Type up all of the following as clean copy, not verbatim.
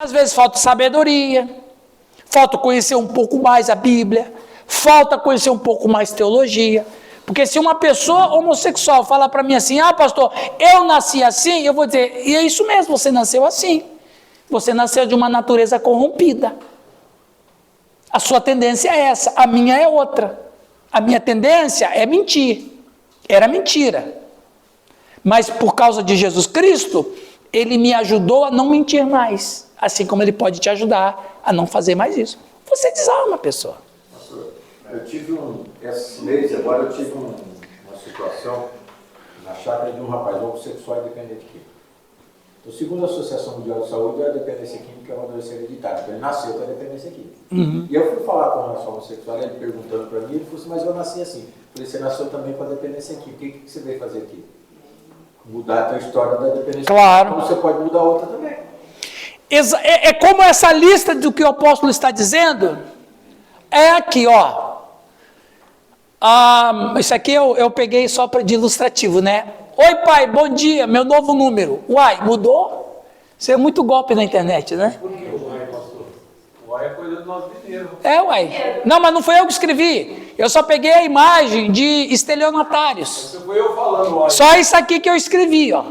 Às vezes falta sabedoria, falta conhecer um pouco mais a Bíblia, falta conhecer um pouco mais teologia. Porque se uma pessoa homossexual falar para mim assim, pastor, eu nasci assim, eu vou dizer, e é isso mesmo, você nasceu assim. Você nasceu de uma natureza corrompida. A sua tendência é essa, a minha é outra. A minha tendência é mentir. Era mentira. Mas por causa de Jesus Cristo, Ele me ajudou a não mentir mais. Assim como Ele pode te ajudar a não fazer mais isso. Você desarma a pessoa. Eu tive esse mês agora eu tive uma situação na chácara de um rapaz homossexual e dependente químico. Então, segundo a Associação Mundial de Saúde, a dependência química é uma doença hereditária. Então, ele nasceu com a dependência química. E eu fui falar com o nosso homossexual, ele perguntando para mim, ele falou assim, mas eu nasci assim. Eu falei, você nasceu também com a dependência química. O que você veio fazer aqui? Mudar a tua história da dependência Claro. química. Como você pode mudar outra também. É como essa lista do que o apóstolo está dizendo, é aqui, ó. Isso aqui eu peguei só de ilustrativo, né? Oi, pai, bom dia, meu novo número. Uai, mudou? Isso é muito golpe na internet, né? Por que o uai, pastor? O uai é coisa do nosso mineiro. Uai. Não, mas não foi eu que escrevi. Eu só peguei a imagem de estelionatários. Isso foi eu falando uai. Só isso aqui que eu escrevi, ó.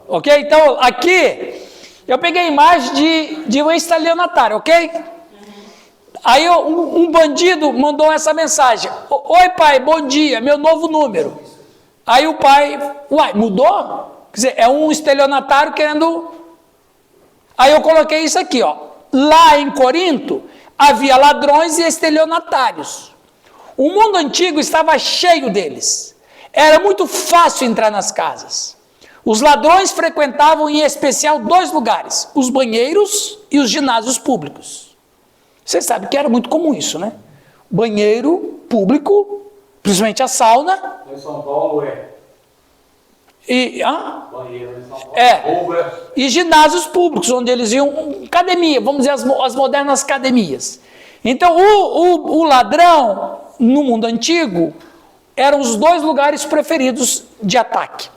Ok? Então, aqui, eu peguei a imagem de um estelionatário, ok? Aí um bandido mandou essa mensagem. Oi, pai, bom dia, meu novo número. Aí o pai, uai, mudou? Quer dizer, é um estelionatário querendo... Aí eu coloquei isso aqui, ó. Lá em Corinto, havia ladrões e estelionatários. O mundo antigo estava cheio deles. Era muito fácil entrar nas casas. Os ladrões frequentavam em especial 2 lugares, os banheiros e os ginásios públicos. Você sabe que era muito comum isso, né? Banheiro público, principalmente a sauna. Em São Paulo é. Banheiro em São Paulo. E ginásios públicos, onde eles iam, academia, vamos dizer, as modernas academias. Então, o ladrão, no mundo antigo, eram os 2 lugares preferidos de ataque.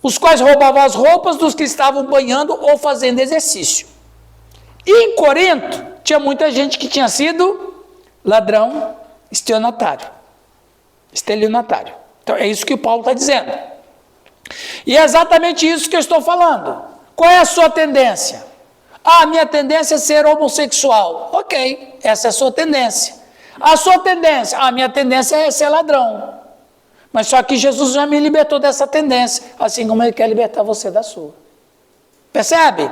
Os quais roubavam as roupas dos que estavam banhando ou fazendo exercício. E em Corinto, tinha muita gente que tinha sido ladrão, estelionatário. Então, é isso que o Paulo está dizendo. E é exatamente isso que eu estou falando. Qual é a sua tendência? A minha tendência é ser homossexual. Ok, essa é a sua tendência. A sua tendência? A minha tendência é ser ladrão. Mas só que Jesus já me libertou dessa tendência, assim como Ele quer libertar você da sua. Percebe?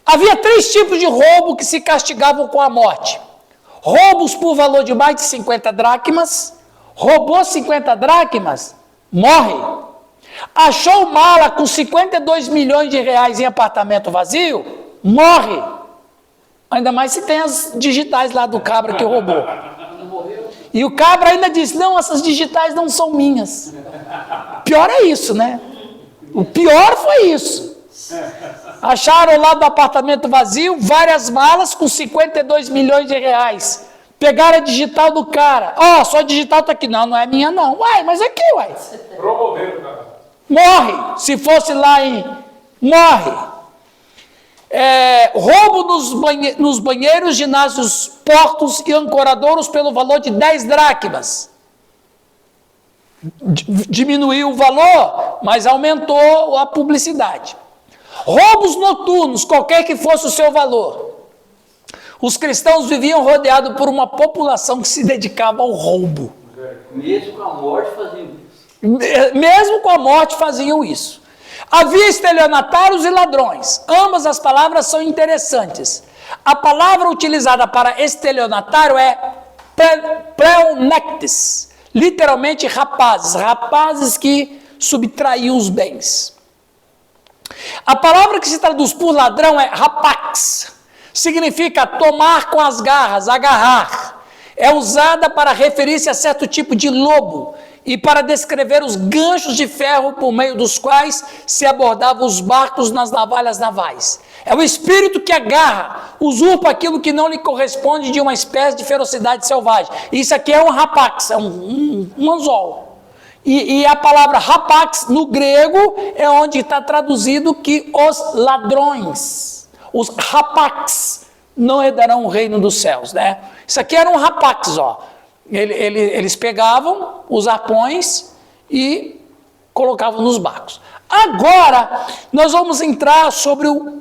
Havia 3 tipos de roubo que se castigavam com a morte. Roubos por valor de mais de 50 dracmas. Roubou 50 dracmas, morre. Achou mala com 52 milhões de reais em apartamento vazio, morre. Ainda mais se tem as digitais lá do cabra que roubou. E o cabra ainda disse, não, essas digitais não são minhas. Pior é isso, né? O pior foi isso. Acharam lá do apartamento vazio várias malas com 52 milhões de reais. Pegaram a digital do cara. Sua digital está aqui. Não é minha não. Uai, mas aqui, uai. Promoveram, cara. Morre. Se fosse lá morre. Roubo nos banheiros, ginásios, portos e ancoradouros pelo valor de 10 dracmas. Diminuiu o valor, mas aumentou a publicidade. Roubos noturnos, qualquer que fosse o seu valor. Os cristãos viviam rodeados por uma população que se dedicava ao roubo. Mesmo com a morte faziam isso. Mesmo com a morte faziam isso. Havia estelionatários e ladrões. Ambas as palavras são interessantes. A palavra utilizada para estelionatário é pleonectes, literalmente rapazes que subtraíam os bens. A palavra que se traduz por ladrão é rapax, significa tomar com as garras, agarrar. É usada para referir-se a certo tipo de lobo e para descrever os ganchos de ferro por meio dos quais se abordavam os barcos nas navalhas navais. É o espírito que agarra, usurpa aquilo que não lhe corresponde de uma espécie de ferocidade selvagem. Isso aqui é um rapax, é um anzol. E a palavra rapax no grego é onde está traduzido que os ladrões. os rapax não herdarão o reino dos céus, né? Isso aqui era um rapax, ó. Eles pegavam os arpões e colocavam nos barcos. Agora, nós vamos entrar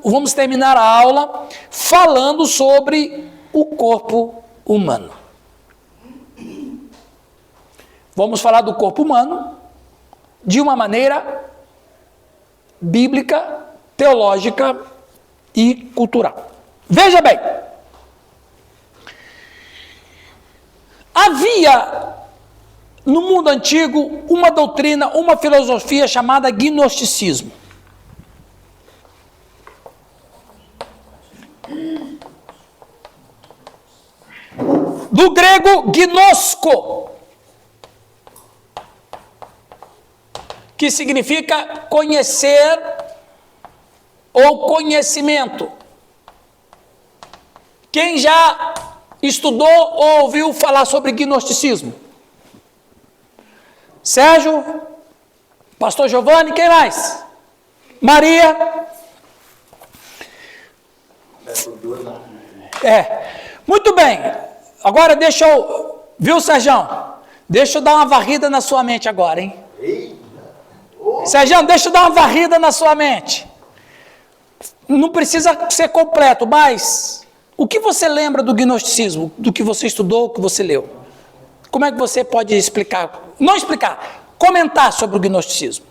vamos terminar a aula falando sobre o corpo humano. Vamos falar do corpo humano de uma maneira bíblica, teológica e cultural. Veja bem, havia no mundo antigo uma doutrina, uma filosofia chamada gnosticismo. Do grego gnosko, que significa conhecer ou conhecimento. Quem já estudou ou ouviu falar sobre gnosticismo? Sérgio, pastor Giovanni, quem mais? Maria? Muito bem. Agora deixa eu, viu, Sérgio? Deixa eu dar uma varrida na sua mente agora, hein? Sérgio, deixa eu dar uma varrida na sua mente. Não precisa ser completo, mas o que você lembra do gnosticismo, do que você estudou, do que você leu? Como é que você pode explicar? Não explicar, comentar sobre o gnosticismo.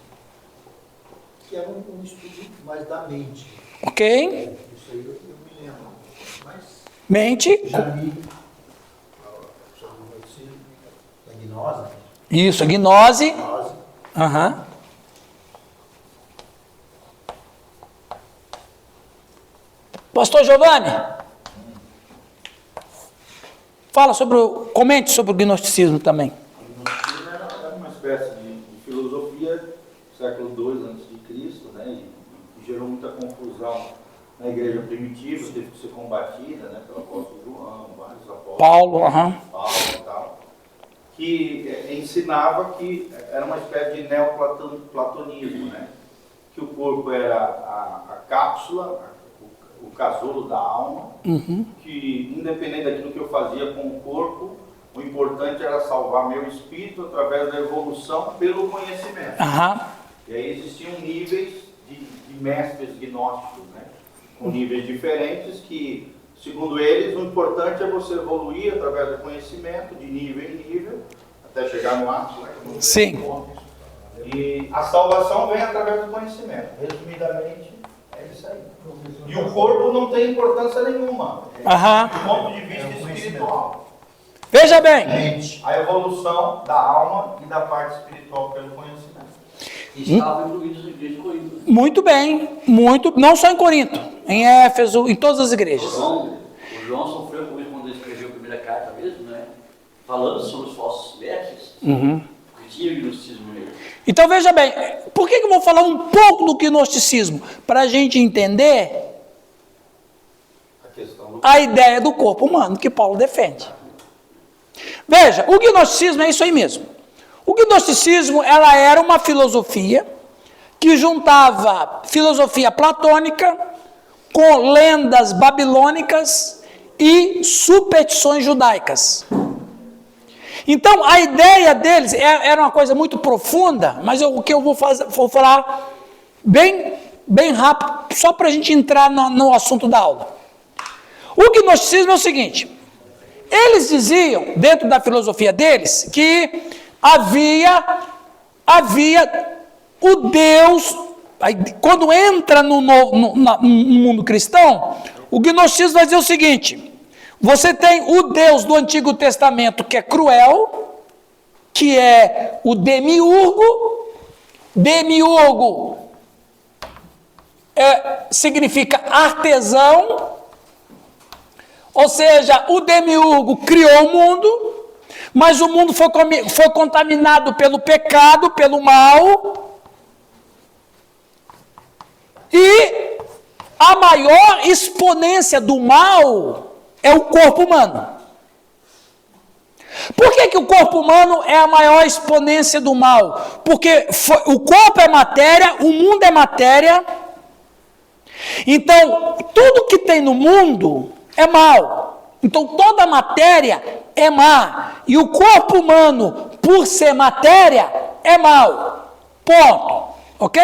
Que era um estudo mais da mente. Ok. Isso aí eu me lembro. Mas Mente. já li sobre o gnosticismo, a gnose. Isso, a gnose. Gnose. Aham. Pastor Giovanni, comente sobre o gnosticismo também. O gnosticismo era uma espécie de filosofia do século II a.C., né, e gerou muita confusão na igreja primitiva, teve que ser combatida, né, pelo apóstolo João, vários apóstolos, Paulo, Paulo e tal, que ensinava que era uma espécie de neoplatonismo, né, que o corpo era a cápsula, o casulo da alma, que independente daquilo que eu fazia com o corpo, o importante era salvar meu espírito através da evolução pelo conhecimento. E aí existiam níveis de mestres gnósticos, né? Com níveis diferentes que, segundo eles, o importante é você evoluir através do conhecimento, de nível em nível, até chegar no ápice, né? Sim. E a salvação vem através do conhecimento. Resumidamente, é isso aí. E o corpo não tem importância nenhuma, do ponto de vista espiritual. Veja bem. A evolução da alma e da parte espiritual pelo conhecimento. Estava incluído nas igrejas de Corinto. Muito bem, não só em Corinto, em Éfeso, em todas as igrejas. O João sofreu com isso quando ele escreveu a primeira carta mesmo, né? Falando sobre os falsos mestres, porque tinha gnosticismo nele. Então veja bem, por que eu vou falar um pouco do gnosticismo? Para a gente entender a ideia do corpo humano que Paulo defende. Veja, o gnosticismo é isso aí mesmo. O gnosticismo, ela era uma filosofia que juntava filosofia platônica com lendas babilônicas e superstições judaicas. Então, a ideia deles era uma coisa muito profunda, mas o que eu vou falar bem rápido, só para a gente entrar no assunto da aula. O gnosticismo é o seguinte: eles diziam, dentro da filosofia deles, que havia o Deus. Aí, quando entra no mundo cristão, o gnosticismo vai dizer o seguinte: você tem o Deus do Antigo Testamento, que é cruel, que é o demiurgo. Demiurgo significa artesão, ou seja, o demiurgo criou o mundo, mas o mundo foi contaminado pelo pecado, pelo mal, e a maior exponência do mal é o corpo humano. Por que o corpo humano é a maior exponência do mal? Porque o corpo é matéria, o mundo é matéria. Então, tudo que tem no mundo é mal. Então toda matéria é má. E o corpo humano, por ser matéria, é mal. Ponto. Ok?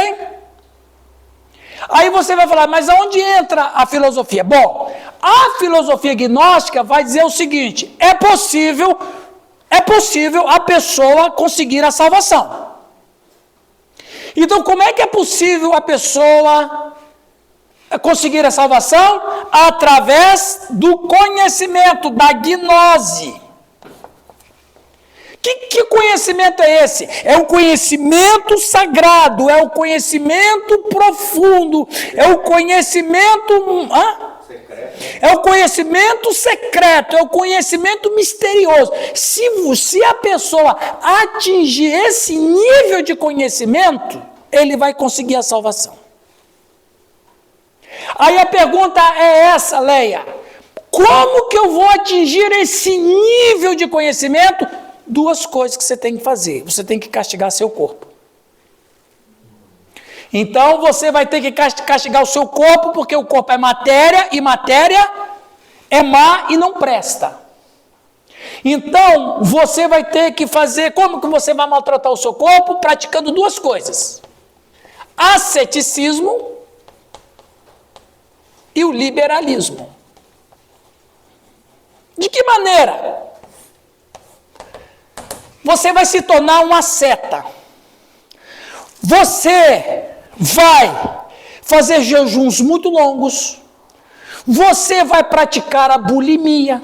Aí você vai falar, mas aonde entra a filosofia? Bom, a filosofia gnóstica vai dizer o seguinte: é possível a pessoa conseguir a salvação. Então, como é que é possível a pessoa conseguir a salvação? Através do conhecimento, da gnose. Que conhecimento é esse? É o conhecimento sagrado, é o conhecimento profundo, é o conhecimento... É o conhecimento secreto, é o conhecimento misterioso. Se a pessoa atingir esse nível de conhecimento, ele vai conseguir a salvação. Aí a pergunta é essa, Leia: como que eu vou atingir esse nível de conhecimento? Duas coisas que você tem que fazer. Você tem que castigar seu corpo. Então você vai ter que castigar o seu corpo, porque o corpo é matéria, e matéria é má e não presta. Então você vai ter que fazer... Como que você vai maltratar o seu corpo? Praticando duas coisas: asceticismo e o liberalismo. De que maneira? Você vai se tornar um asceta. Você vai fazer jejuns muito longos. Você vai praticar a bulimia.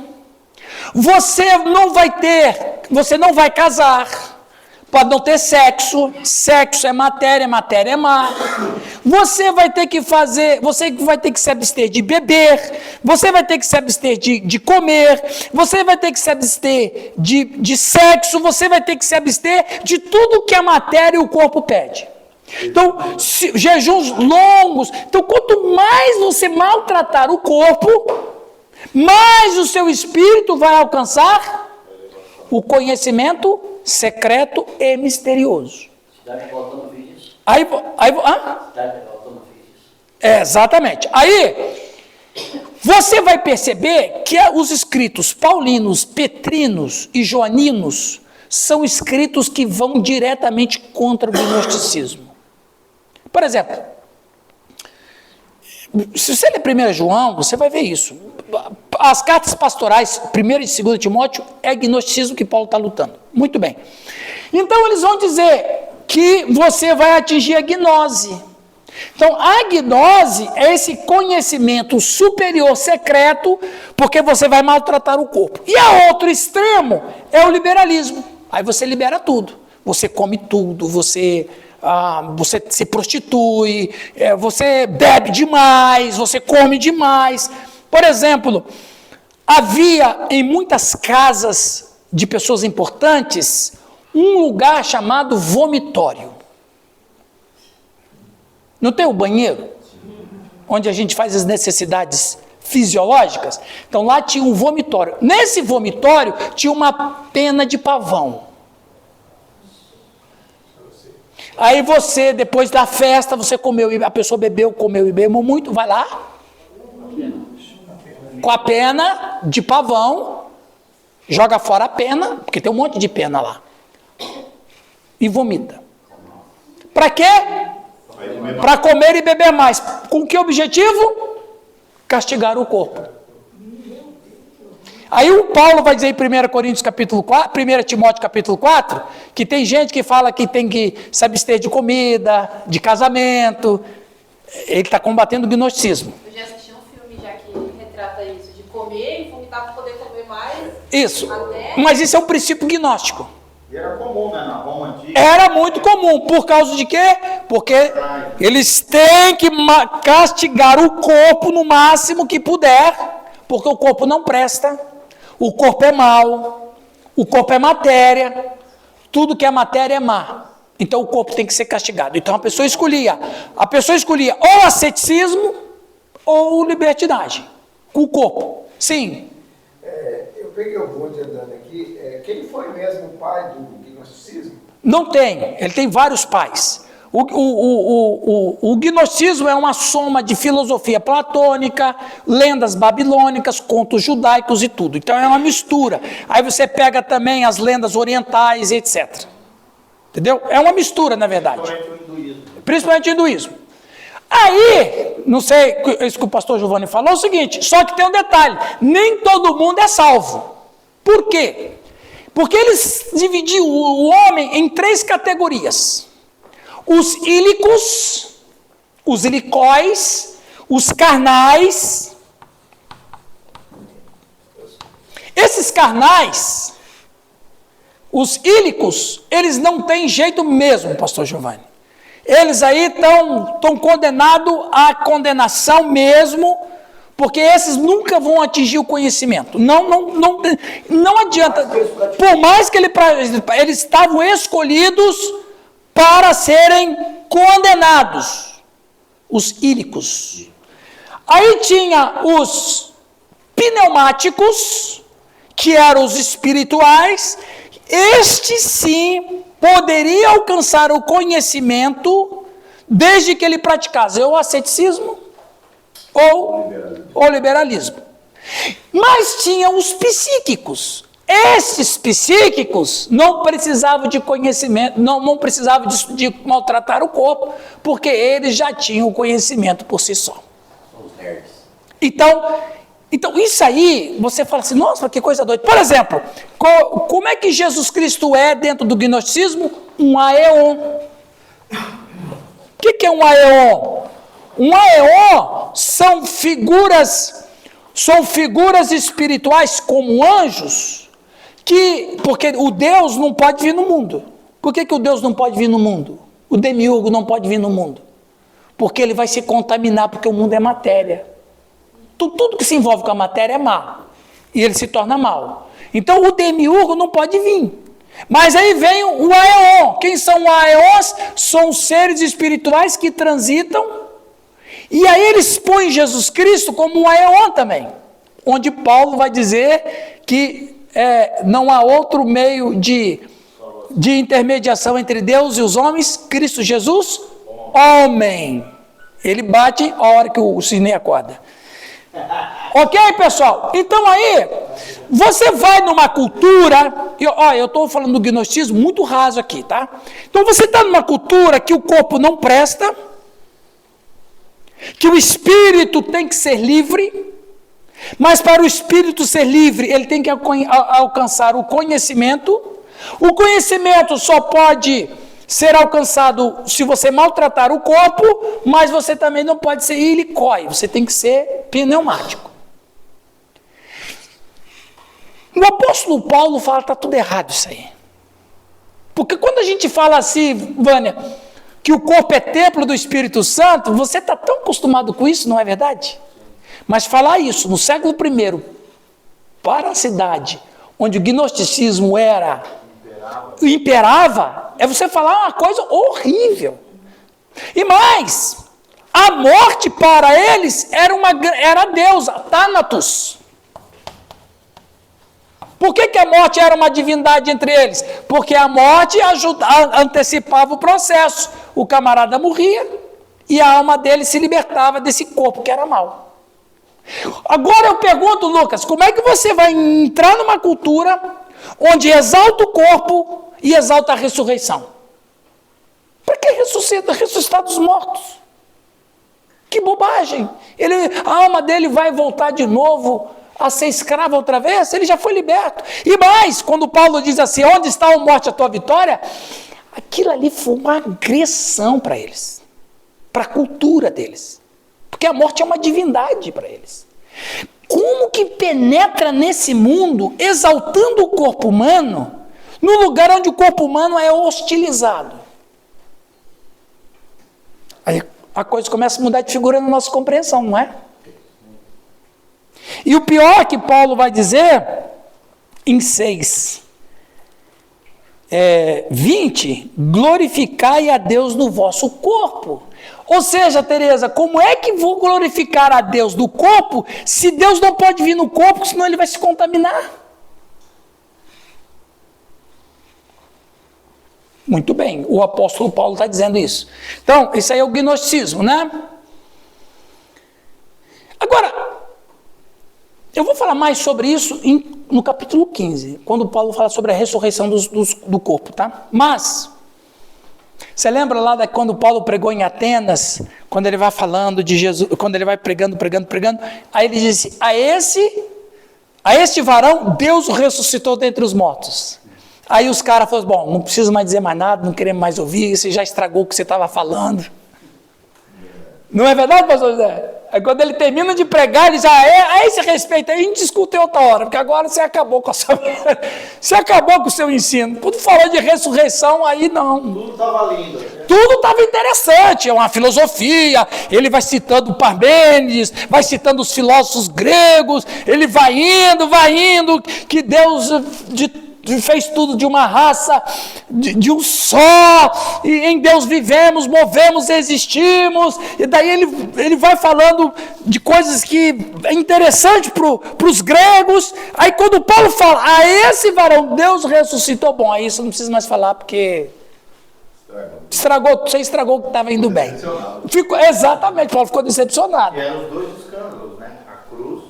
Você não vai casar. Pode não ter sexo. Sexo é matéria é má. Você vai ter que se abster de beber. Você vai ter que se abster de comer. Você vai ter que se abster de sexo. Você vai ter que se abster de tudo que a matéria e o corpo pede. Então, jejuns longos. Então, quanto mais você maltratar o corpo, mais o seu espírito vai alcançar o conhecimento secreto e misterioso. Cidade de Platão fez isso. Cidade de Platão fez isso. Exatamente. Aí, você vai perceber que os escritos paulinos, petrinos e joaninos são escritos que vão diretamente contra o gnosticismo. Por exemplo, se você ler 1 João, você vai ver isso. As cartas pastorais, 1 e 2 Timóteo, é gnosticismo que Paulo está lutando. Muito bem. Então, eles vão dizer que você vai atingir a gnose. Então, a gnose é esse conhecimento superior secreto, porque você vai maltratar o corpo. E a outro extremo é o liberalismo. Aí você libera tudo. Você come tudo, você se prostitui, você bebe demais, você come demais. Por exemplo, havia em muitas casas de pessoas importantes um lugar chamado vomitório. Não tem o banheiro? Onde a gente faz as necessidades fisiológicas? Então lá tinha um vomitório. Nesse vomitório tinha uma pena de pavão. Aí você, depois da festa, você comeu, a pessoa bebeu, comeu e bebeu muito, vai lá, com a pena de pavão, joga fora a pena, porque tem um monte de pena lá, e vomita. Para quê? Para comer e beber mais. Com que objetivo? Castigar o corpo. Aí o Paulo vai dizer em 1 Coríntios capítulo 4, 1 Timóteo capítulo 4, que tem gente que fala que tem que se abster de comida, de casamento. Ele está combatendo o gnosticismo. Eu já assisti um filme já que retrata isso, de comer e vomitar para poder comer mais. Isso, mas isso é um princípio gnóstico. E era comum, né, na Roma antiga. Era muito comum, por causa de quê? Porque eles têm que castigar o corpo no máximo que puder, porque o corpo não presta. O corpo é mau, o corpo é matéria, tudo que é matéria é má. Então o corpo tem que ser castigado. Então a pessoa escolhia ou asceticismo ou libertinagem, com o corpo. Sim. Eu peguei o bonde andando aqui. Quem foi mesmo o pai do gnosticismo? Não tem, ele tem vários pais. O gnosticismo é uma soma de filosofia platônica, lendas babilônicas, contos judaicos e tudo. Então é uma mistura. Aí você pega também as lendas orientais, etc. Entendeu? É uma mistura, na verdade. Principalmente o hinduísmo. Aí, não sei, isso que o pastor Giovanni falou é o seguinte, só que tem um detalhe, nem todo mundo é salvo. Por quê? Porque eles dividiam o homem em 3 categorias. Os ílicos, os ilicóis, os carnais. Esses carnais, os ílicos, eles não têm jeito mesmo, pastor Giovanni. Eles aí estão condenados à condenação mesmo, porque esses nunca vão atingir o conhecimento. Não adianta. Por mais que eles estavam escolhidos para serem condenados, os ílicos. Aí tinha os pneumáticos, que eram os espirituais. Estes sim poderia alcançar o conhecimento desde que ele praticasse ou asceticismo ou liberalismo. Mas tinha os psíquicos. Esses psíquicos não precisavam de conhecimento, não precisavam de maltratar o corpo, porque eles já tinham o conhecimento por si só. Então, isso aí, você fala assim, nossa, que coisa doida. Por exemplo, como é que Jesus Cristo é dentro do gnosticismo? Um aeon. O que é um aeon? Um aeon são figuras espirituais como anjos, porque o Deus não pode vir no mundo. Por que o Deus não pode vir no mundo? O demiurgo não pode vir no mundo. Porque ele vai se contaminar, porque o mundo é matéria. Tudo que se envolve com a matéria é mal. E ele se torna mal. Então o demiurgo não pode vir. Mas aí vem o aeon. Quem são aeons? São seres espirituais que transitam. E aí eles põem Jesus Cristo como um aeon também. Onde Paulo vai dizer que não há outro meio de intermediação entre Deus e os homens, Cristo Jesus, homem. Ele bate a hora que o cisne acorda. Ok, pessoal? Então aí, você vai numa cultura, eu estou falando do gnosticismo muito raso aqui, tá? Então você está numa cultura que o corpo não presta, que o espírito tem que ser livre, mas para o espírito ser livre, ele tem que alcançar o conhecimento. O conhecimento só pode ser alcançado se você maltratar o corpo, mas você também não pode ser ilicói, você tem que ser pneumático. O apóstolo Paulo fala que está tudo errado isso aí. Porque quando a gente fala assim, Vânia, que o corpo é templo do Espírito Santo, você está tão acostumado com isso, não é verdade? Mas falar isso no século I, para a cidade onde o gnosticismo imperava, é você falar uma coisa horrível. E mais, a morte para eles era a deusa, Thanatos. Por que a morte era uma divindade entre eles? Porque a morte antecipava o processo. O camarada morria e a alma dele se libertava desse corpo que era mau. Agora eu pergunto, Lucas, como é que você vai entrar numa cultura onde exalta o corpo e exalta a ressurreição? Para que ressuscitar dos mortos? Que bobagem! A alma dele vai voltar de novo a ser escravo outra vez? Ele já foi liberto. E mais, quando Paulo diz assim, onde está a morte, a tua vitória? Aquilo ali foi uma agressão para eles, para a cultura deles. Porque a morte é uma divindade para eles. Como que penetra nesse mundo, exaltando o corpo humano, no lugar onde o corpo humano é hostilizado? Aí a coisa começa a mudar de figura na nossa compreensão, não é? E o pior que Paulo vai dizer, em 6:20, glorificai a Deus no vosso corpo. Ou seja, Tereza, como é que vou glorificar a Deus no corpo, se Deus não pode vir no corpo, senão ele vai se contaminar? Muito bem, o apóstolo Paulo está dizendo isso. Então, isso aí é o gnosticismo, né? Agora, eu vou falar mais sobre isso no capítulo 15, quando Paulo fala sobre a ressurreição do corpo, tá? Mas, você lembra lá quando Paulo pregou em Atenas, quando ele vai falando de Jesus, quando ele vai pregando, aí ele disse, a este varão, Deus o ressuscitou dentre os mortos. Aí os caras falaram, bom, não preciso mais dizer mais nada, não queremos mais ouvir, você já estragou o que você estava falando. Não é verdade, pastor José? Aí quando ele termina de pregar, ele diz, a esse respeito aí a gente discute outra hora, porque agora você acabou com a sua... Você acabou com o seu ensino. Quando falou de ressurreição, aí não. Tudo estava lindo. Tudo estava interessante, é uma filosofia, ele vai citando Parmênides, vai citando os filósofos gregos, ele vai indo, que Deus fez tudo de uma raça, de um só, e em Deus vivemos, movemos, existimos, e daí ele vai falando de coisas que é interessante para os gregos. Aí quando Paulo fala, a esse varão Deus ressuscitou, bom, aí isso não precisa mais falar, porque você estragou o que estava indo bem. Exatamente, Paulo ficou decepcionado. E eram os dois escândalos, né? A cruz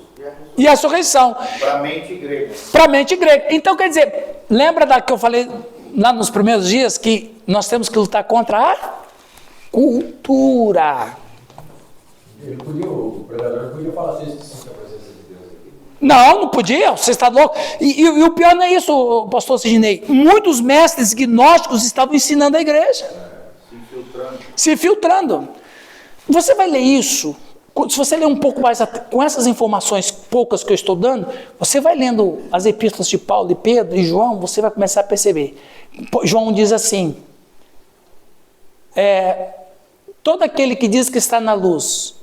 e a ressurreição. Para a mente grega. Para a mente grega. Então, quer dizer, lembra da que eu falei lá nos primeiros dias, que nós temos que lutar contra a cultura. O pregador não podia falar assim, sinta a presença de Deus aqui. Não podia, você está louco. E o pior não é isso, pastor Sidney. Muitos mestres gnósticos estavam ensinando a igreja. Se filtrando. Você vai ler isso. Se você ler um pouco mais, com essas informações poucas que eu estou dando, você vai lendo as epístolas de Paulo e Pedro e João, você vai começar a perceber. João diz assim, todo aquele que diz que está na luz,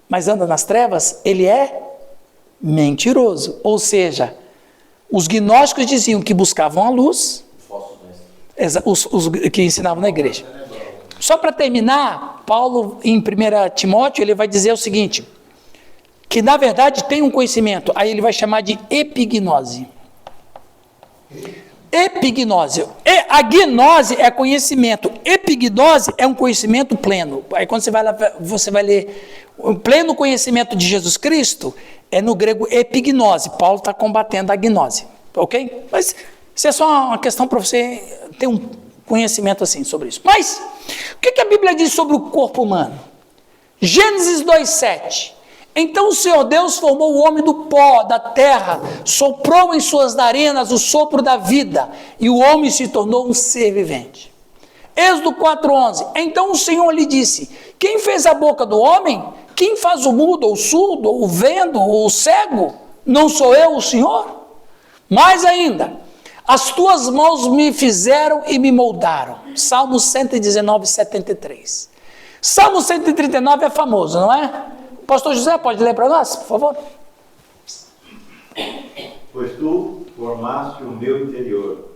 mas anda nas trevas, ele é mentiroso. Ou seja, os gnósticos diziam que buscavam a luz, os que ensinavam na igreja. Só para terminar, Paulo, em 1 Timóteo, ele vai dizer o seguinte, que na verdade tem um conhecimento, aí ele vai chamar de epignose. Epignose. A gnose é conhecimento, epignose é um conhecimento pleno. Aí quando você vai ler o pleno conhecimento de Jesus Cristo, é no grego epignose. Paulo está combatendo a gnose, ok? Mas isso é só uma questão para você ter um conhecimento assim sobre isso. Mas, o que a Bíblia diz sobre o corpo humano? Gênesis 2:7. Então o Senhor Deus formou o homem do pó, da terra, soprou em suas narinas o sopro da vida, e o homem se tornou um ser vivente. Êxodo 4:11. Então o Senhor lhe disse, quem fez a boca do homem? Quem faz o mudo, ou o surdo, ou o vendo, ou o cego? Não sou eu o Senhor? Mais ainda, as tuas mãos me fizeram e me moldaram. Salmo 119:73. Salmo 139 é famoso, não é? Pastor José, pode ler para nós, por favor? Pois tu formaste o meu interior,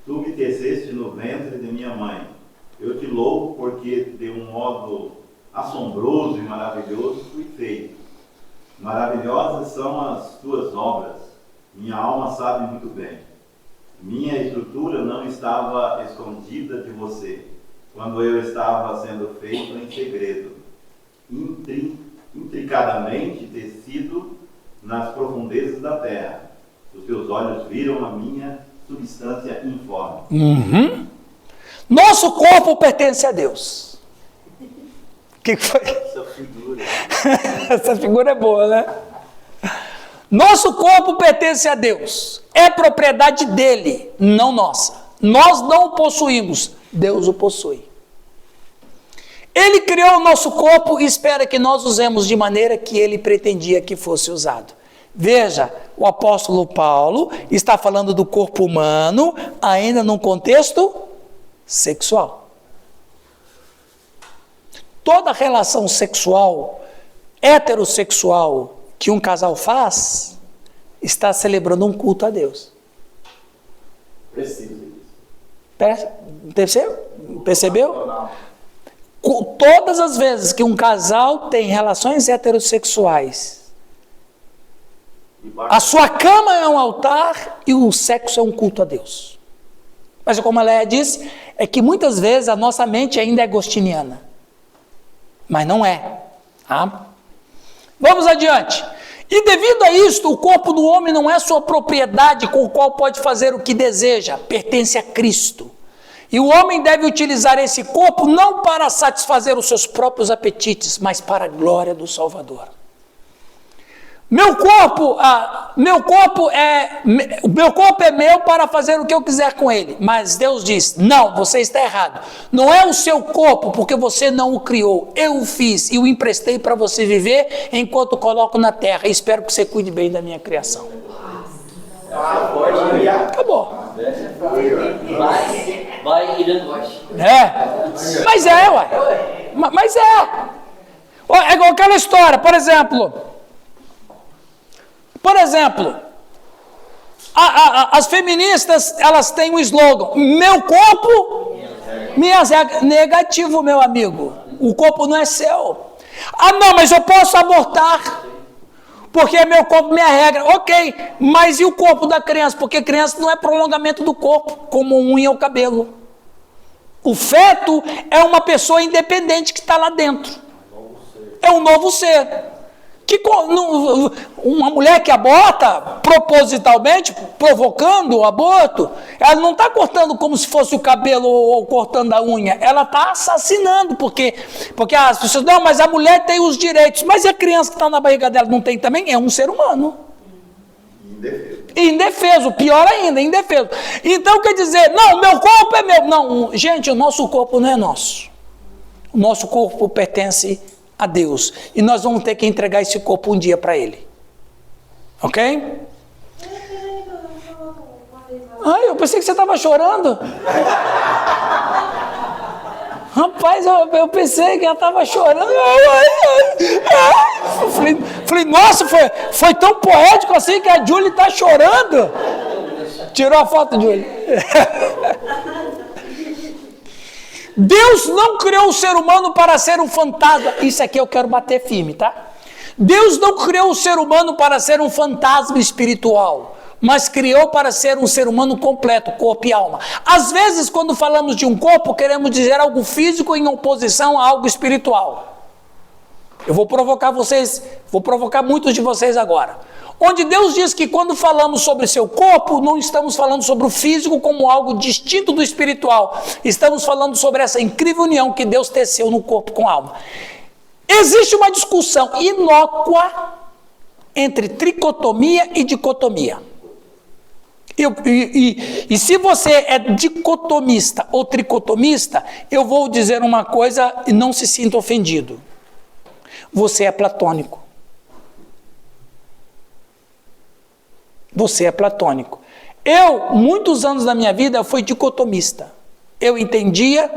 tu me teceste no ventre de minha mãe. Eu te louvo porque de um modo assombroso e maravilhoso fui feito. Maravilhosas são as tuas obras, minha alma sabe muito bem. Minha estrutura não estava escondida de você, quando eu estava sendo feito em segredo, intricadamente tecido nas profundezas da terra. Os teus olhos viram a minha substância informe. Uhum. Nosso corpo pertence a Deus. O que foi? Essa figura. Essa figura é boa, né? Nosso corpo pertence a Deus, é propriedade dele, não nossa. Nós não o possuímos, Deus o possui. Ele criou o nosso corpo e espera que nós usemos de maneira que ele pretendia que fosse usado. Veja, o apóstolo Paulo está falando do corpo humano ainda num contexto sexual. Toda relação sexual, heterossexual, que um casal faz, está celebrando um culto a Deus. Preciso disso. Percebeu? Todas as vezes que um casal tem relações heterossexuais, a sua cama é um altar e o sexo é um culto a Deus. Mas como a Léa disse, é que muitas vezes a nossa mente ainda é agostiniana, mas não é. Tá? Vamos adiante. E devido a isto, o corpo do homem não é sua propriedade com o qual pode fazer o que deseja, pertence a Cristo. E o homem deve utilizar esse corpo não para satisfazer os seus próprios apetites, mas para a glória do Salvador. Meu corpo é meu para fazer o que eu quiser com ele. Mas Deus diz, não, você está errado. Não é o seu corpo, porque você não o criou. Eu o fiz e o emprestei para você viver enquanto coloco na terra. E espero que você cuide bem da minha criação. Acabou. Vai e não gosta. Mas é, ué. Mas é. É igual aquela história, por exemplo, as feministas, elas têm um slogan, meu corpo, minhas regras. Negativo, meu amigo, o corpo não é seu. Não, mas eu posso abortar, porque é meu corpo, minha regra. Ok, mas e o corpo da criança? Porque criança não é prolongamento do corpo, como unha ou cabelo. O feto é uma pessoa independente que está lá dentro. É um novo ser. Uma mulher que aborta propositalmente, provocando o aborto, ela não está cortando como se fosse o cabelo ou cortando a unha, ela está assassinando, porque as pessoas, não, mas a mulher tem os direitos, mas e a criança que está na barriga dela não tem também? É um ser humano. Indefeso, pior ainda, indefeso. Então quer dizer, não, meu corpo é meu. Não, gente, o nosso corpo não é nosso. O nosso corpo pertence a Deus. E nós vamos ter que entregar esse corpo um dia para Ele. Ok? Eu pensei que você estava chorando. Rapaz, eu pensei que ela estava chorando. Falei, nossa, foi tão poético assim que a Julie está chorando. Tirou a foto, Julie. Deus não criou o ser humano para ser um fantasma. Isso aqui eu quero bater firme, tá? Deus não criou o ser humano para ser um fantasma espiritual, mas criou para ser um ser humano completo, corpo e alma. Às vezes, quando falamos de um corpo, queremos dizer algo físico em oposição a algo espiritual. Eu vou provocar vocês, vou provocar muitos de vocês agora. Onde Deus diz que quando falamos sobre seu corpo, não estamos falando sobre o físico como algo distinto do espiritual. Estamos falando sobre essa incrível união que Deus teceu no corpo com a alma. Existe uma discussão inócua entre tricotomia e dicotomia. E se você é dicotomista ou tricotomista, eu vou dizer uma coisa e não se sinta ofendido. Você é platônico. Você é platônico. Muitos anos da minha vida, eu fui dicotomista. Eu entendia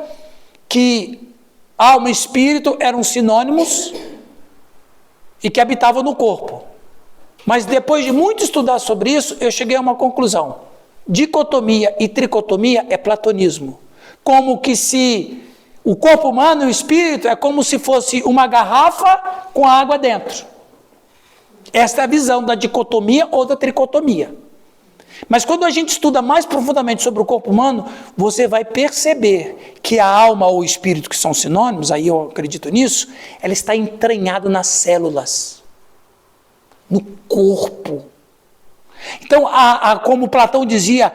que alma e espírito eram sinônimos e que habitavam no corpo. Mas depois de muito estudar sobre isso, eu cheguei a uma conclusão. Dicotomia e tricotomia é platonismo. Como que se o corpo humano e o espírito é como se fosse uma garrafa com água dentro. Esta é a visão da dicotomia ou da tricotomia. Mas quando a gente estuda mais profundamente sobre o corpo humano, você vai perceber que a alma ou o espírito, que são sinônimos, aí eu acredito nisso, ela está entranhada nas células, no corpo. Então, como Platão dizia,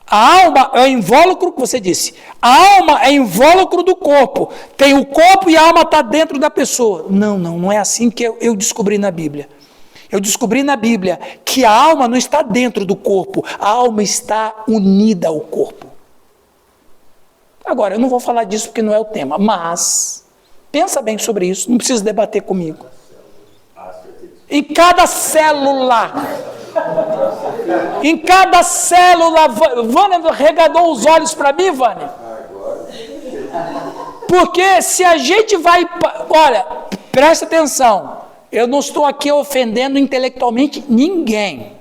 a alma é o invólucro que você disse. A alma é invólucro do corpo. Tem o corpo e a alma está dentro da pessoa. Não é assim que eu descobri na Bíblia. Eu descobri na Bíblia que a alma não está dentro do corpo, a alma está unida ao corpo. Agora, eu não vou falar disso porque não é o tema, mas pensa bem sobre isso, não precisa debater comigo. Em cada célula, Vânia regadou os olhos para mim, Vânia? Porque se a gente vai, olha, presta atenção, eu não estou aqui ofendendo intelectualmente ninguém.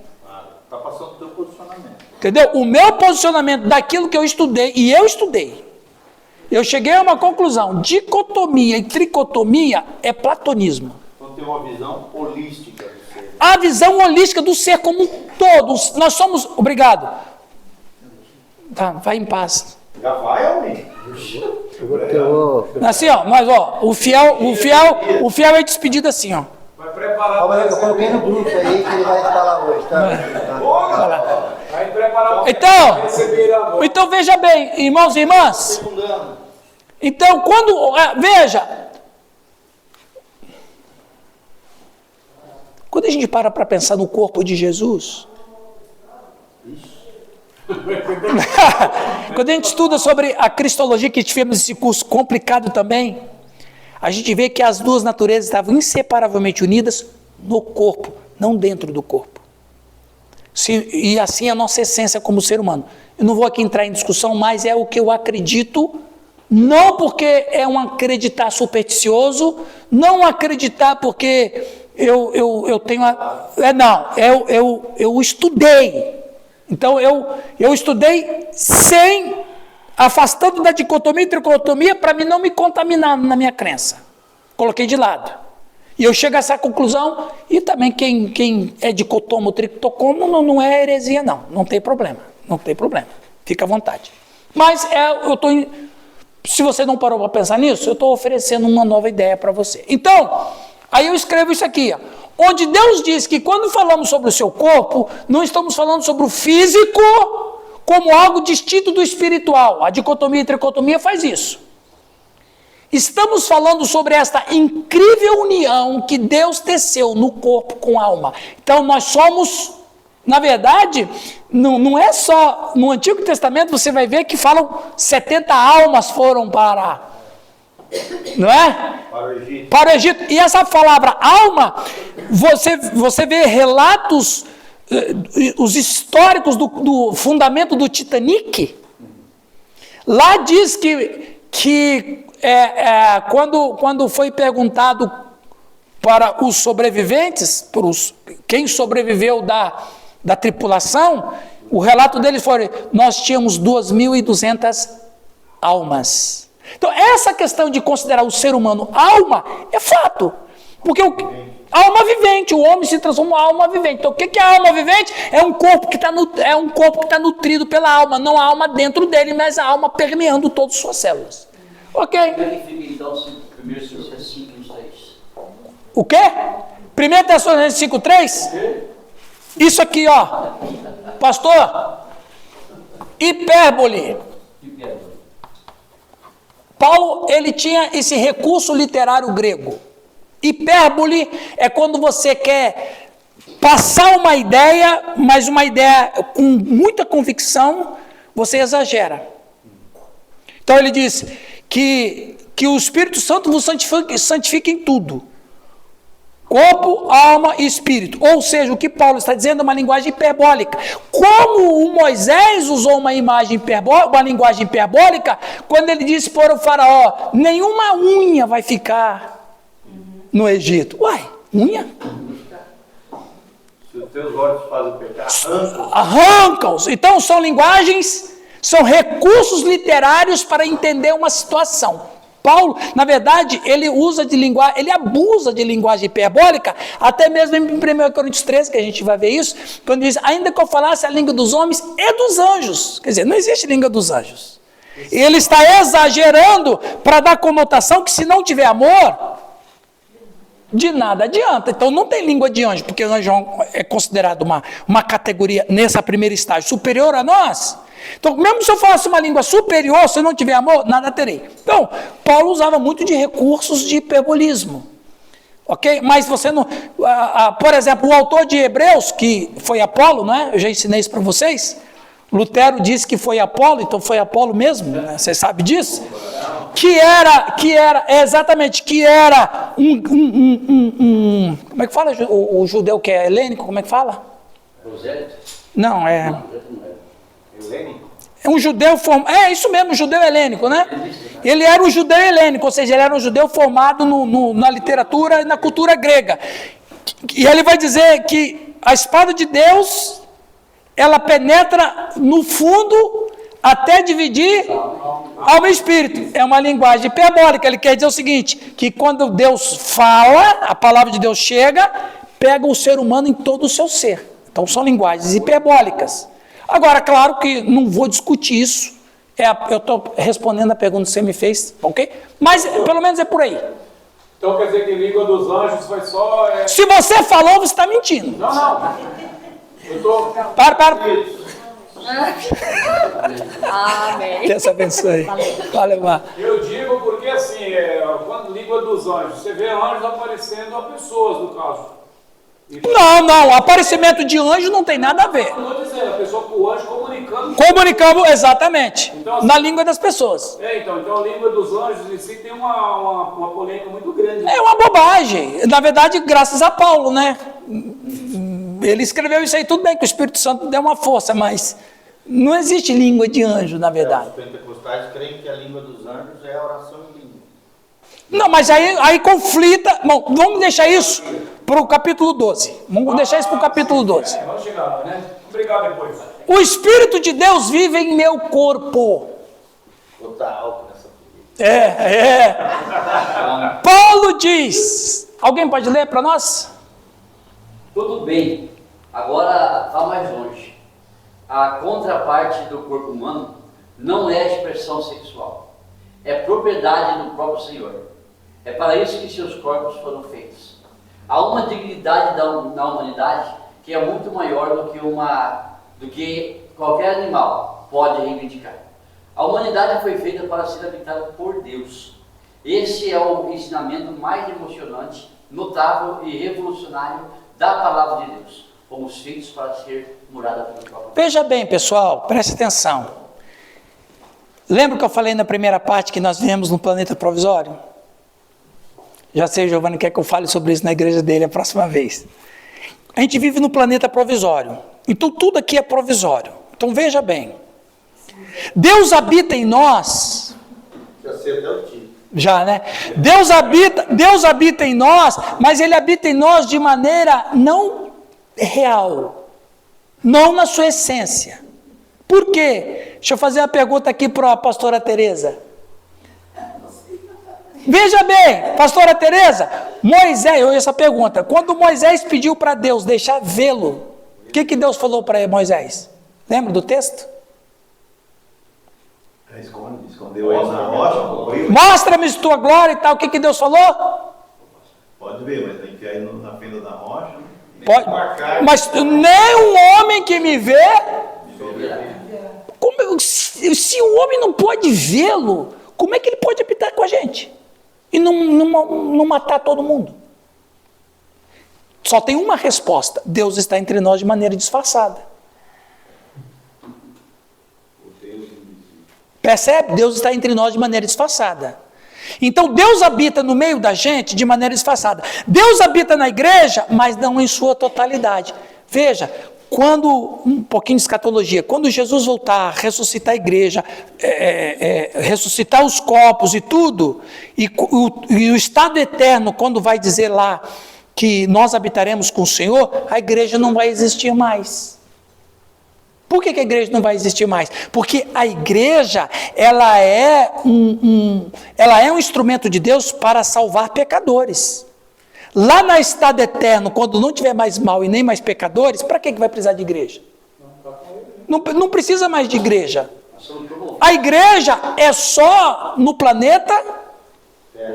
Está passando o teu posicionamento. Entendeu? O meu posicionamento daquilo que eu estudei, e eu estudei, eu cheguei a uma conclusão. Dicotomia e tricotomia é platonismo. Então tem uma visão holística do ser. A visão holística do ser como um todo. Nós somos... Obrigado. Tá, vai em paz. Já vai, homem. Assim, ó, mas ó, o fiel é despedido assim, ó. Vai preparar. Ó, mas eu coloquei no grupo aí que ele vai falar hoje, tá? Vai preparar o Então, então veja bem, irmãos e irmãs. Então, veja, quando a gente para pensar no corpo de Jesus, quando a gente estuda sobre a cristologia, que tivemos esse curso complicado também, a gente vê que as duas naturezas estavam inseparavelmente unidas no corpo, não dentro do corpo. E assim a nossa essência como ser humano. Eu não vou aqui entrar em discussão, mas é o que eu acredito, não porque é um acreditar supersticioso, não acreditar porque eu tenho... eu estudei. Então eu estudei afastando da dicotomia e tricotomia para mim não me contaminar na minha crença. Coloquei de lado. E eu chego a essa conclusão, e também quem é dicotomo ou tricotomo não é heresia não, não tem problema, fica à vontade. Mas se você não parou para pensar nisso, eu estou oferecendo uma nova ideia para você. Então, aí eu escrevo isso aqui, ó, onde Deus diz que quando falamos sobre o seu corpo, não estamos falando sobre o físico como algo distinto do espiritual. A dicotomia e tricotomia faz isso. Estamos falando sobre esta incrível união que Deus teceu no corpo com a alma. Então nós somos, na verdade, não é só, no Antigo Testamento você vai ver que falam 70 almas foram para, não é? Para o Egito. E essa palavra alma, você vê relatos, os históricos do fundamento do Titanic. Lá diz que quando foi perguntado para os sobreviventes, quem sobreviveu da tripulação, o relato deles foi: nós tínhamos 2.200 almas. Então, essa questão de considerar o ser humano alma é fato, porque alma vivente, o homem se transforma em alma vivente. Então, o que é alma vivente? É um corpo que está nutrido pela alma, não a alma dentro dele, mas a alma permeando todas as suas células. Ok? O quê? 1 Tessalonicenses 5,3? Isso aqui, ó. Pastor, hipérbole. Paulo, ele tinha esse recurso literário grego. Hipérbole é quando você quer passar uma ideia, mas uma ideia com muita convicção, você exagera. Então ele diz que o Espírito Santo vos santifica em tudo. Corpo, alma e espírito. Ou seja, o que Paulo está dizendo é uma linguagem hiperbólica. Como o Moisés usou uma linguagem hiperbólica, quando ele disse para o faraó: nenhuma unha vai ficar no Egito. Uai, unha? Se os teus olhos fazem pecar, arranca-os. Então são linguagens, são recursos literários para entender uma situação. Paulo, na verdade, ele abusa de linguagem hiperbólica, até mesmo em 1 Coríntios 13, que a gente vai ver isso, quando diz: ainda que eu falasse a língua dos homens e dos anjos. Quer dizer, não existe língua dos anjos. E ele está exagerando para dar conotação que, se não tiver amor, de nada adianta. Então não tem língua de anjo, porque o anjo é considerado uma categoria, nessa primeira estágio, superior a nós. Então, mesmo se eu falasse uma língua superior, se eu não tiver amor, nada terei. Então, Paulo usava muito de recursos de hiperbolismo. Ok? Mas você não... por exemplo, o autor de Hebreus, que foi Apolo, não é? Eu já ensinei isso para vocês. Lutero disse que foi Apolo, então foi Apolo mesmo, né? Você sabe disso? Que era como é que fala o judeu que é helênico, como é que fala? Não, é um judeu formado, isso mesmo, judeu helênico, né? Ele era um judeu helênico, ou seja, ele era um judeu formado na literatura e na cultura grega. E ele vai dizer que a espada de Deus, ela penetra no fundo até dividir alma e espírito. É uma linguagem hiperbólica. Ele quer dizer o seguinte, que quando Deus fala, a palavra de Deus chega, pega o ser humano em todo o seu ser. Então são linguagens hiperbólicas. Agora, claro que não vou discutir isso Eu estou respondendo a pergunta que você me fez, ok? Mas pelo menos é por aí. Então quer dizer que língua dos anjos foi só... Se você falou, você está mentindo. Não. Eu tô... Para. Amém. Deus abençoe. Valeu, Mar. Eu digo porque assim, quando língua dos anjos, você vê anjos aparecendo a pessoas, no caso. Não, aparecimento de anjo não tem nada a ver. Eu estou dizendo, a pessoa com o anjo comunicando. Comunicamos exatamente, Então, assim, na língua das pessoas. Então a língua dos anjos em si tem uma polêmica muito grande. É uma bobagem. Na verdade, graças a Paulo, né? Ele escreveu isso aí, tudo bem que o Espírito Santo deu uma força, mas não existe língua de anjo, na verdade. Os pentecostais creem que a língua dos anjos é a oração em língua. Não, mas aí conflita. Bom, vamos deixar isso para o capítulo 12. Vamos deixar isso para o capítulo 12. Vamos chegar lá, né? Obrigado depois. O Espírito de Deus vive em meu corpo. Botar álcool nessa política. Paulo diz. Alguém pode ler para nós? Tudo bem, agora vá mais longe. A contraparte do corpo humano não é a expressão sexual, é propriedade do próprio Senhor. É para isso que seus corpos foram feitos. Há uma dignidade na humanidade que é muito maior do que qualquer animal pode reivindicar. A humanidade foi feita para ser habitada por Deus. Esse é o ensinamento mais emocionante, notável e revolucionário da palavra de Deus. Fomos feitos para ser morada pelo próprio Deus. Veja bem, pessoal, preste atenção. Lembra que eu falei na primeira parte que nós vivemos num planeta provisório? Já sei, o Giovanni quer que eu fale sobre isso na igreja dele a próxima vez. A gente vive no planeta provisório. Então tudo aqui é provisório. Então veja bem. Deus habita em nós. Já sei até o título. Já, né? Deus habita em nós, mas Ele habita em nós de maneira não real. Não na sua essência. Por quê? Deixa eu fazer uma pergunta aqui para a pastora Tereza. Veja bem, pastora Tereza, Moisés, eu essa pergunta, quando Moisés pediu para Deus deixar vê-lo, o que Deus falou para Moisés? Lembra do texto? Escondeu ele na rocha, cobriu. Mostra-me tua glória e tal, o que Deus falou? Pode ver, mas tem que ir aí na fenda da rocha. Pode, mas nem um homem que me vê, se o homem não pode vê-lo, como é que ele pode habitar com a gente? E não matar todo mundo? Só tem uma resposta: Deus está entre nós de maneira disfarçada. Percebe? Deus está entre nós de maneira disfarçada. Então Deus habita no meio da gente de maneira disfarçada. Deus habita na igreja, mas não em sua totalidade. Veja, um pouquinho de escatologia, quando Jesus voltar, ressuscitar a igreja, ressuscitar os corpos e tudo, e o estado eterno, quando vai dizer lá que nós habitaremos com o Senhor, a igreja não vai existir mais. Por que a igreja não vai existir mais? Porque a igreja, ela é um instrumento de Deus para salvar pecadores. Lá no estado eterno, quando não tiver mais mal e nem mais pecadores, para que vai precisar de igreja? Não precisa mais de igreja. A igreja é só no planeta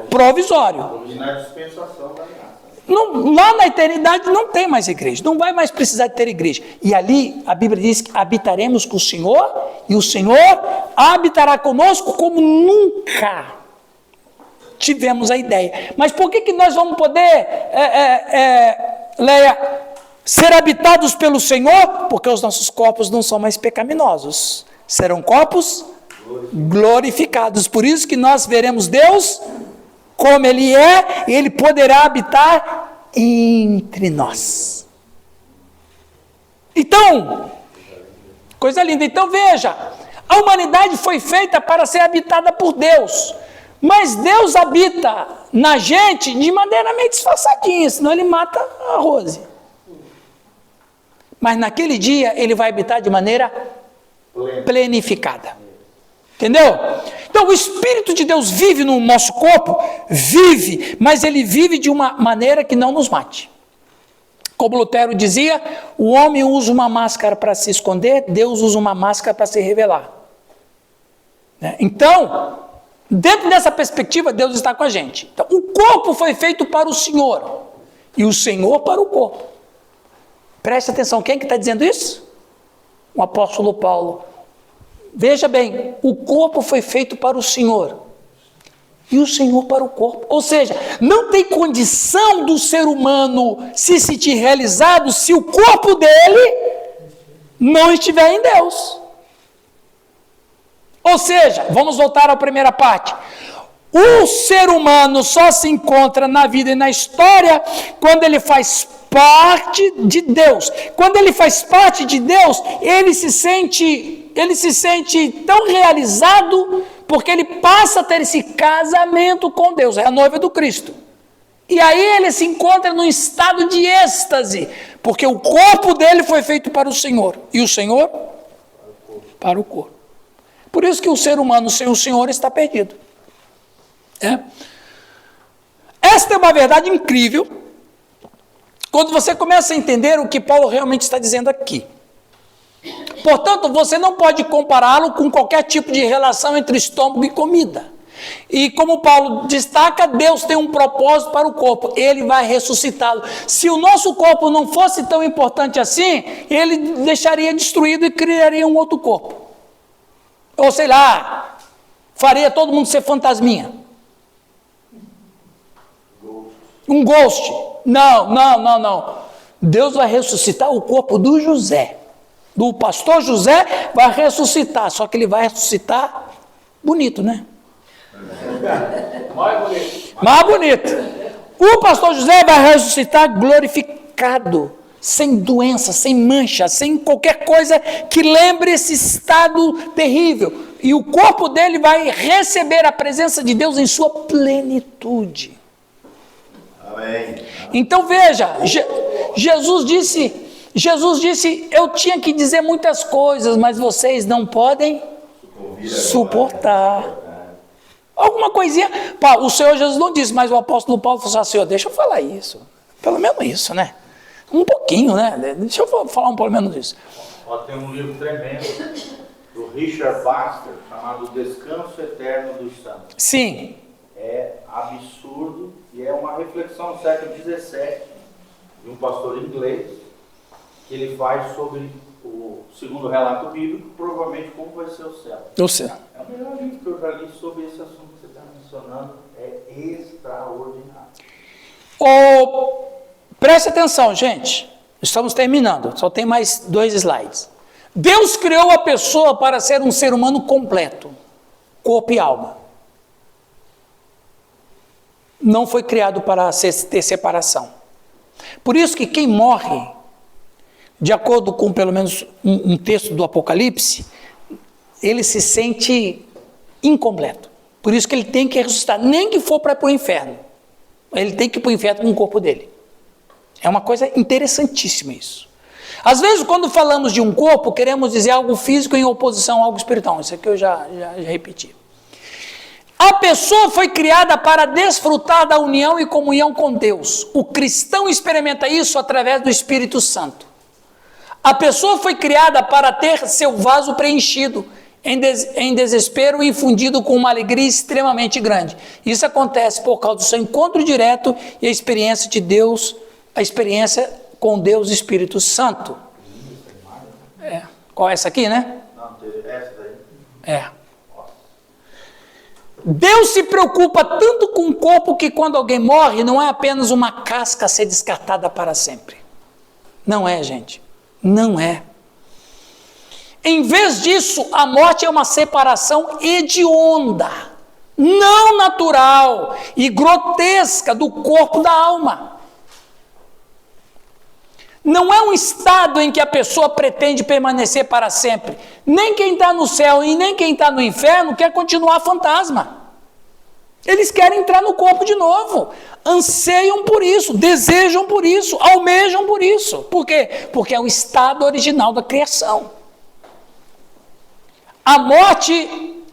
provisório. E na dispensação da graça. Lá na eternidade não tem mais igreja, não vai mais precisar de ter igreja. E ali a Bíblia diz que habitaremos com o Senhor, e o Senhor habitará conosco como nunca tivemos a ideia. Mas por que nós vamos poder, Leia, ser habitados pelo Senhor? Porque os nossos corpos não são mais pecaminosos, serão corpos glorificados. Por isso que nós veremos Deus como Ele é, e Ele poderá habitar entre nós. Então, coisa linda. Então veja, a humanidade foi feita para ser habitada por Deus, mas Deus habita na gente de maneira meio disfarçadinha, senão Ele mata a Rose. Mas naquele dia Ele vai habitar de maneira plenificada. Entendeu? Então o Espírito de Deus vive no nosso corpo, vive, mas ele vive de uma maneira que não nos mate. Como Lutero dizia, o homem usa uma máscara para se esconder, Deus usa uma máscara para se revelar. Então, dentro dessa perspectiva, Deus está com a gente. Então, o corpo foi feito para o Senhor e o Senhor para o corpo. Preste atenção, quem que está dizendo isso? O apóstolo Paulo. Veja bem, o corpo foi feito para o Senhor e o Senhor para o corpo. Ou seja, não tem condição do ser humano se sentir realizado se o corpo dele não estiver em Deus. Ou seja, vamos voltar à primeira parte. O ser humano só se encontra na vida e na história quando ele faz parte de Deus. Quando ele faz parte de Deus, ele se sente tão realizado porque ele passa a ter esse casamento com Deus, é a noiva do Cristo. E aí ele se encontra num estado de êxtase, porque o corpo dele foi feito para o Senhor e o Senhor para o corpo. Por isso que o ser humano sem o Senhor está perdido. Esta é uma verdade incrível quando você começa a entender o que Paulo realmente está dizendo aqui. Portanto, você não pode compará-lo com qualquer tipo de relação entre estômago e comida. E como Paulo destaca, Deus tem um propósito para o corpo, ele vai ressuscitá-lo. Se o nosso corpo não fosse tão importante assim, ele deixaria destruído e criaria um outro corpo. Ou sei lá, faria todo mundo ser fantasminha. Um ghost. Não. Deus vai ressuscitar o corpo do José. Do pastor José vai ressuscitar. Só que ele vai ressuscitar bonito, né? Mais bonito. O pastor José vai ressuscitar glorificado. Sem doença, sem mancha, sem qualquer coisa que lembre esse estado terrível. E o corpo dele vai receber a presença de Deus em sua plenitude. Amém. Então veja, Jesus disse, eu tinha que dizer muitas coisas, mas vocês não podem suportar. Alguma coisinha, o Senhor Jesus não disse, mas o apóstolo Paulo falou assim, Senhor, deixa eu falar isso. Pelo menos isso, né? Um pouquinho, né? Deixa eu falar pelo menos isso. Tem um livro tremendo do Richard Baxter, chamado Descanso Eterno dos Santos. Sim. É absurdo e é uma reflexão do século XVII de um pastor inglês que ele faz sobre o segundo relato bíblico, provavelmente como vai ser o céu. O céu. É o melhor livro que eu já li sobre esse assunto que você está mencionando, é extraordinário. Preste atenção, gente. Estamos terminando, só tem mais 2 slides. Deus criou a pessoa para ser um ser humano completo, corpo e alma. Não foi criado para ter separação. Por isso que quem morre, de acordo com pelo menos um texto do Apocalipse, ele se sente incompleto. Por isso que ele tem que ressuscitar, nem que for para ir para o inferno. Ele tem que ir para o inferno com o corpo dele. É uma coisa interessantíssima isso. Às vezes, quando falamos de um corpo, queremos dizer algo físico em oposição a algo espiritual. Isso aqui eu já repeti. A pessoa foi criada para desfrutar da união e comunhão com Deus. O cristão experimenta isso através do Espírito Santo. A pessoa foi criada para ter seu vaso preenchido, em desespero e infundido com uma alegria extremamente grande. Isso acontece por causa do seu encontro direto e a experiência de Deus, a experiência com Deus Espírito Santo. Qual é essa aqui, né? Não, essa daí. Deus se preocupa tanto com o corpo que quando alguém morre, não é apenas uma casca a ser descartada para sempre. Não é, gente. Não é. Em vez disso, a morte é uma separação hedionda, não natural e grotesca do corpo da alma. Não é um estado em que a pessoa pretende permanecer para sempre. Nem quem está no céu e nem quem está no inferno quer continuar fantasma. Eles querem entrar no corpo de novo. Anseiam por isso, desejam por isso, almejam por isso. Por quê? Porque é o estado original da criação. A morte,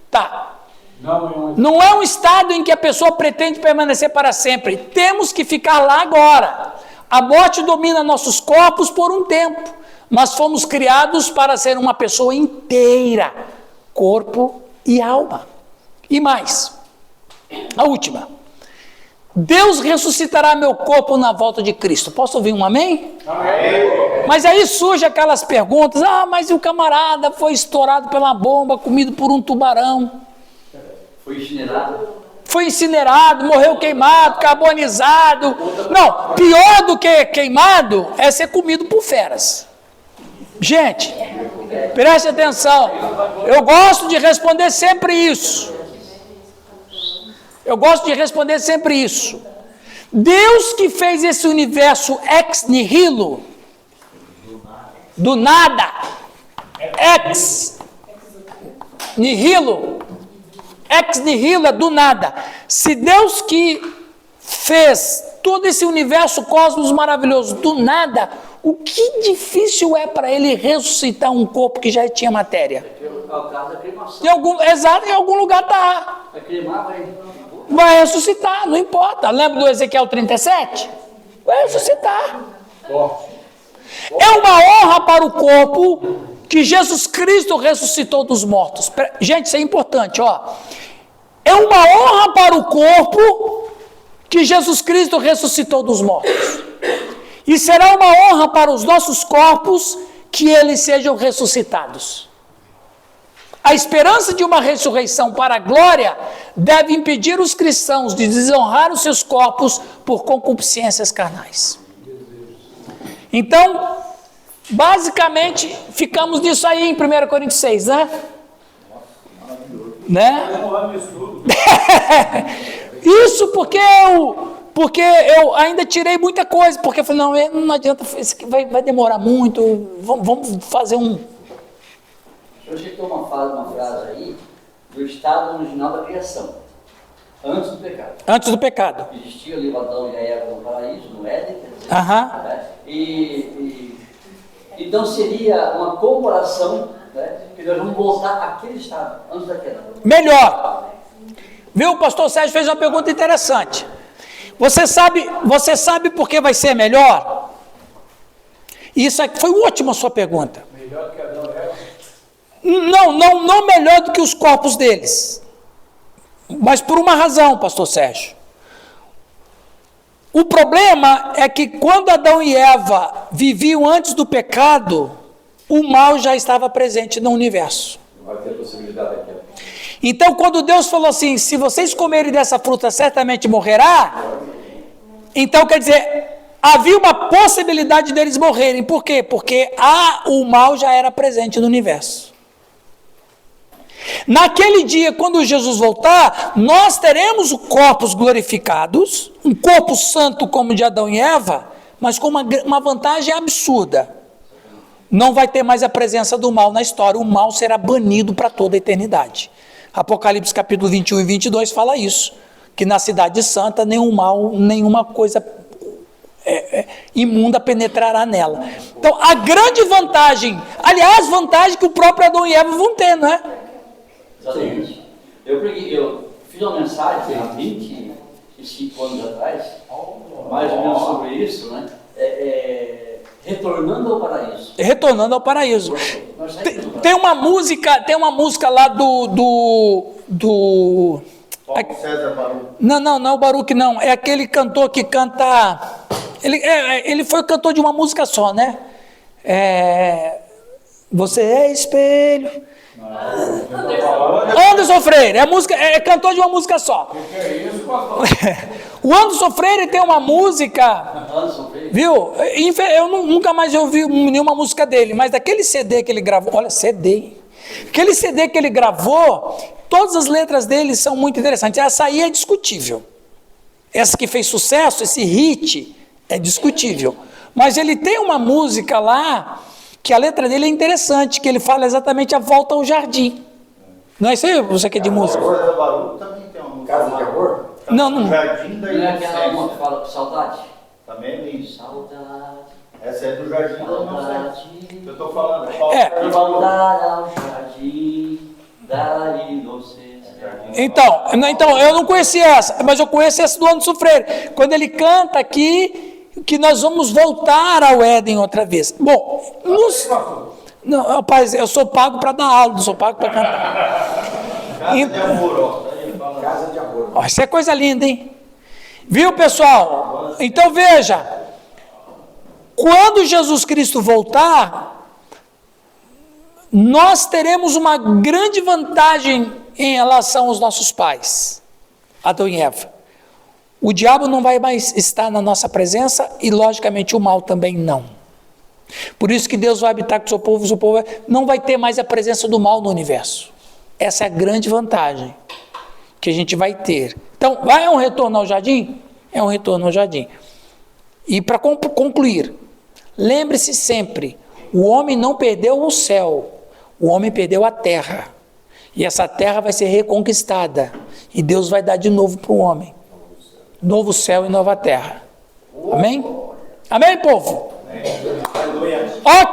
não é um estado em que a pessoa pretende permanecer para sempre. Temos que ficar lá agora. A morte domina nossos corpos por um tempo, mas fomos criados para ser uma pessoa inteira, corpo e alma. E mais, a última. Deus ressuscitará meu corpo na volta de Cristo. Posso ouvir um amém? Amém. Mas aí surgem aquelas perguntas, mas o camarada foi estourado pela bomba, comido por um tubarão. Foi incinerado, morreu queimado, carbonizado. Não, pior do que queimado é ser comido por feras. Gente, preste atenção. Eu gosto de responder sempre isso. Deus que fez esse universo ex nihilo, do nada, ex nihilo é do nada. Se Deus que fez todo esse universo cosmos maravilhoso do nada, o que difícil é para ele ressuscitar um corpo que já tinha matéria? Em algum lugar está. Vai ressuscitar, não importa. Lembra do Ezequiel 37? Vai ressuscitar. É uma honra para o corpo que Jesus Cristo ressuscitou dos mortos. Gente, isso é importante, ó. É uma honra para o corpo que Jesus Cristo ressuscitou dos mortos. E será uma honra para os nossos corpos que eles sejam ressuscitados. A esperança de uma ressurreição para a glória deve impedir os cristãos de desonrar os seus corpos por concupiscências carnais. Então, basicamente, ficamos nisso aí em 1 Coríntios 6, né? Isso porque eu ainda tirei muita coisa, porque eu falei, não adianta, isso aqui vai demorar muito, vamos fazer um... Eu citou uma frase aí do estado original da criação, antes do pecado. Antes do pecado. Existia ali o Adão e a Eva no paraíso, no Éden, né? Então seria uma comparação, né, que nós vamos voltar àquele estado, antes da queda. Melhor. Viu, o pastor Sérgio fez uma pergunta interessante. Você sabe por que vai ser melhor? Isso aqui foi ótima a sua pergunta. Melhor que Adão e Eva? Não melhor do que os corpos deles. Mas por uma razão, pastor Sérgio. O problema é que quando Adão e Eva viviam antes do pecado, o mal já estava presente no universo. Não vai ter possibilidade aqui. Então, quando Deus falou assim, se vocês comerem dessa fruta, certamente morrerá, então quer dizer, havia uma possibilidade deles morrerem. Por quê? Porque o mal já era presente no universo. Naquele dia, quando Jesus voltar, nós teremos corpos glorificados, um corpo santo como o de Adão e Eva, mas com uma vantagem absurda. Não vai ter mais a presença do mal na história, o mal será banido para toda a eternidade. Apocalipse capítulo 21 e 22 fala isso, que na cidade santa nenhum mal, nenhuma coisa imunda penetrará nela. Então, a grande vantagem, aliás, vantagem que o próprio Adão e Eva vão ter, não é? Exatamente. Eu fiz uma mensagem há 25 anos atrás, mais ou menos sobre isso, né? Retornando ao paraíso. Retornando ao paraíso. Tem uma música lá do Paulo César Baruch. Não é o Baruch, não. É aquele cantor que canta... Ele foi cantor de uma música só, né? Você é espelho... Anderson Freire, é cantor de uma música só. O Anderson Freire tem uma música, viu? Eu nunca mais ouvi nenhuma música dele, mas daquele CD que ele gravou, olha, aquele CD que ele gravou, todas as letras dele são muito interessantes. Essa aí é discutível. Essa que fez sucesso, esse hit, é discutível. Mas ele tem uma música lá, que a letra dele é interessante, que ele fala exatamente a volta ao jardim. Não é isso aí, você que é de música? Paulo César Baruch também tem uma música. Casa de amor? Não. Jardim da Não é aquela uma Inocência. que fala saudade? Também é lindo. Saudade. Essa é do Jardim da Inocência. Que eu estou falando. Voltar ao jardim da inocência. Então, eu não conhecia essa, mas eu conheço essa do Anderson Freire. Quando ele canta aqui, que nós vamos voltar ao Éden outra vez. Bom, não, rapaz, eu sou pago para dar aula, não sou pago para cantar. Casa de amor, ó. Casa de amor. Ó, isso é coisa linda, hein? Viu, pessoal? Então veja, quando Jesus Cristo voltar, nós teremos uma grande vantagem em relação aos nossos pais, Adão e Eva. O diabo não vai mais estar na nossa presença e, logicamente, o mal também não. Por isso que Deus vai habitar com o seu povo não vai ter mais a presença do mal no universo. Essa é a grande vantagem que a gente vai ter. Então, é um retorno ao jardim? É um retorno ao jardim. E para concluir, lembre-se sempre, o homem não perdeu o céu, o homem perdeu a terra. E essa terra vai ser reconquistada. E Deus vai dar de novo para o homem. Novo céu e nova terra. Amém? Amém, povo? Ok.